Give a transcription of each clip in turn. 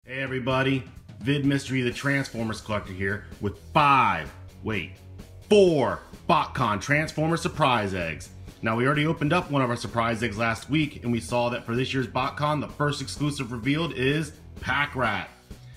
Hey everybody, Vid Mystery the Transformers Collector here with 4 BotCon Transformer surprise eggs. Now we already opened up one of our surprise eggs last week and we saw that for this year's BotCon the first exclusive revealed is Pack Rat.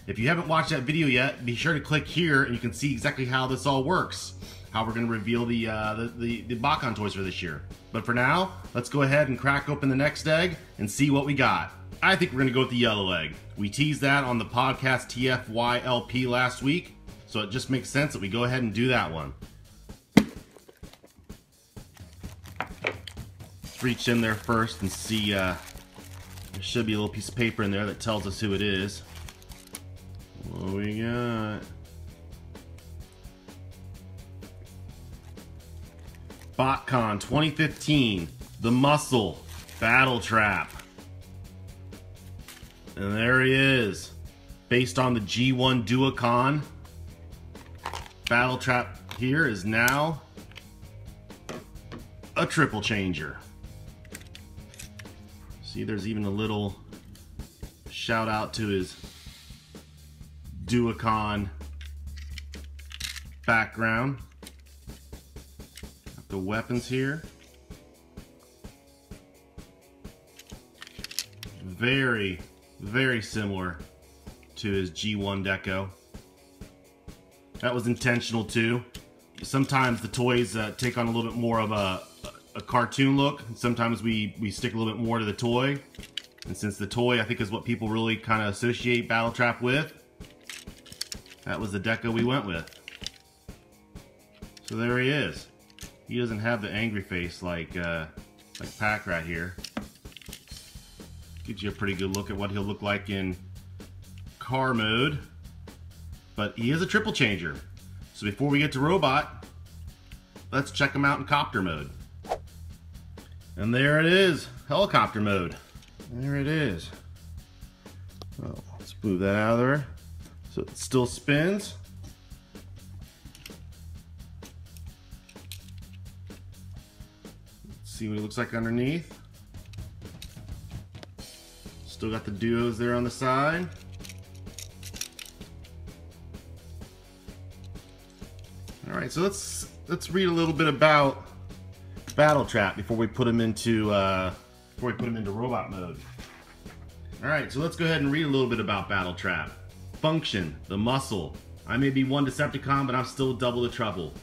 If you haven't watched that video yet, be sure to click here and you can see exactly how this all works. How we're going to reveal the BotCon toys for this year. But for now, let's go ahead and crack open the next egg and see what we got. I think we're going to go with the yellow egg. We teased that on the podcast TFYLP last week, so it just makes sense that we go ahead and do that one. Let's reach in there first and see, there should be a little piece of paper in there that tells us who it is. What we got? BotCon 2015, The Muscle, Battle Trap. And there he is. Based on the G1 Duocon, Battle Trap here is now a triple changer. See, there's even a little shout out to his Duocon background. Got the weapons here. Very similar to his G1 deco. That was intentional too. Sometimes the toys take on a little bit more of a cartoon look. Sometimes we stick a little bit more to the toy. And since the toy I think is what people really kind of associate Battle Trap with, that was the deco we went with. So there he is. He doesn't have the angry face like Pack Rat here. Gives you a pretty good look at what he'll look like in car mode. But he is a triple changer. So before we get to robot, let's check him out in copter mode. And there it is, helicopter mode. There it is. Oh, let's move that out of there. So it still spins. Let's see what it looks like underneath. Still got the duos there on the side. All right, so let's read a little bit about Battle Trap before we put him into robot mode. All right, so let's go ahead and read a little bit about Battle Trap. Function: the muscle. I may be one Decepticon, but I'm still double the trouble.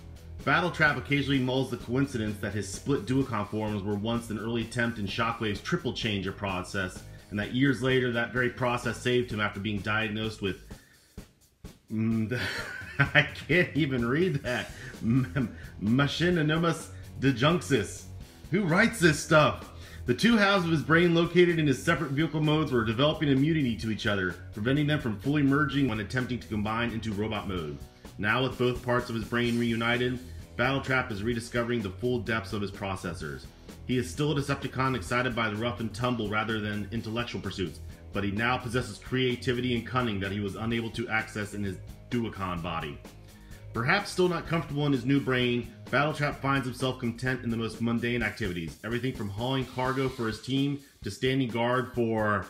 Battle Trap occasionally mulls the coincidence that his split Duocon forms were once an early attempt in Shockwave's triple changer process, and that years later that very process saved him after being diagnosed with I can't even read that. Machininomus dejunctus. Who writes this stuff? The two halves of his brain located in his separate vehicle modes were developing immunity to each other, preventing them from fully merging when attempting to combine into robot mode. Now with both parts of his brain reunited, Battle Trap is rediscovering the full depths of his processors. He is still a Decepticon excited by the rough and tumble rather than intellectual pursuits, but he now possesses creativity and cunning that he was unable to access in his Duocon body. Perhaps still not comfortable in his new brain, Battle Trap finds himself content in the most mundane activities, everything from hauling cargo for his team to standing guard for,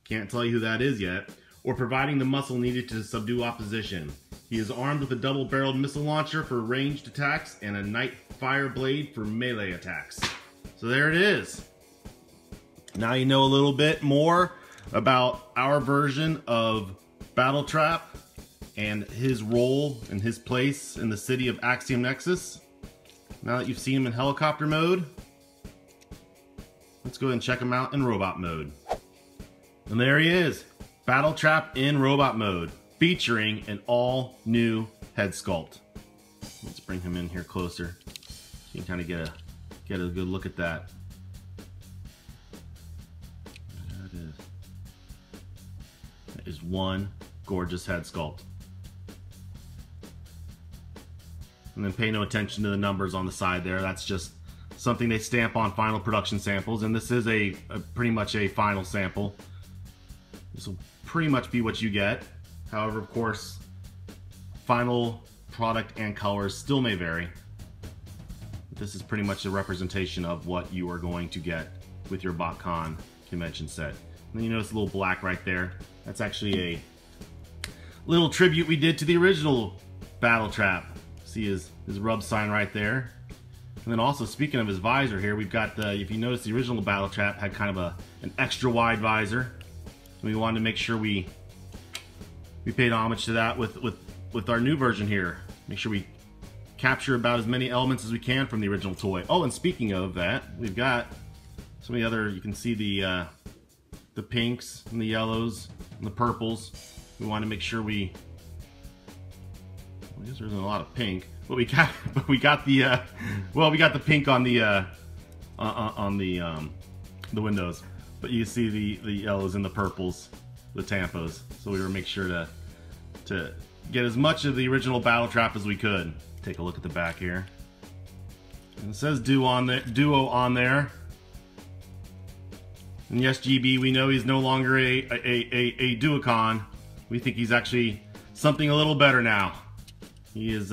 can't tell you who that is yet, or providing the muscle needed to subdue opposition. He is armed with a double-barreled missile launcher for ranged attacks and a night fire blade for melee attacks. So there it is. Now you know a little bit more about our version of Battle Trap and his role and his place in the city of Axiom Nexus. Now that you've seen him in helicopter mode, let's go ahead and check him out in robot mode. And there he is, Battle Trap in robot mode, featuring an all-new head sculpt. Let's bring him in here closer so you can kind of get a good look at that. There it is. That is one gorgeous head sculpt. And then pay no attention to the numbers on the side there. That's just something they stamp on final production samples, and this is a pretty much a final sample. This will pretty much be what you get. However, of course, final product and colors still may vary. This is pretty much a representation of what you are going to get with your BotCon convention set. And then you notice a little black right there. That's actually little tribute we did to the original Battle Trap. See his rub sign right there. And then also, speaking of his visor here, we've got the, if you notice, the original Battle Trap had kind of an extra wide visor. We wanted to make sure we paid homage to that with our new version here. Make sure we capture about as many elements as we can from the original toy. Oh, and speaking of that, we've got some of the other, you can see the pinks and the yellows and the purples. We want to make sure I guess there isn't a lot of pink, but we got the well, we got the pink on the windows, but you see the yellows and the purples, the tampos. So we were make sure to get as much of the original Battle Trap as we could. Take a look at the back here. And it says Duo on there. And yes, GB, we know he's no longer a Duocon. We think he's actually something a little better now. He is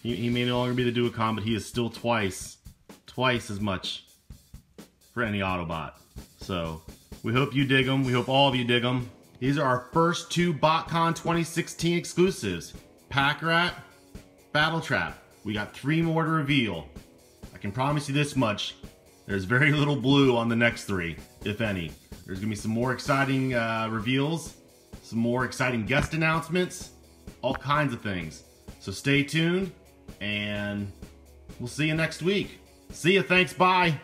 he may no longer be the Duocon, but he is still twice as much for any Autobot. So we hope you dig them. We hope all of you dig them. These are our first two BotCon 2016 exclusives. Pack Rat, Battle Trap. We got 3 more to reveal. I can promise you this much. There's very little blue on the next 3, if any. There's gonna be some more exciting reveals, some more exciting guest announcements, all kinds of things. So stay tuned, and we'll see you next week. See ya, thanks, bye.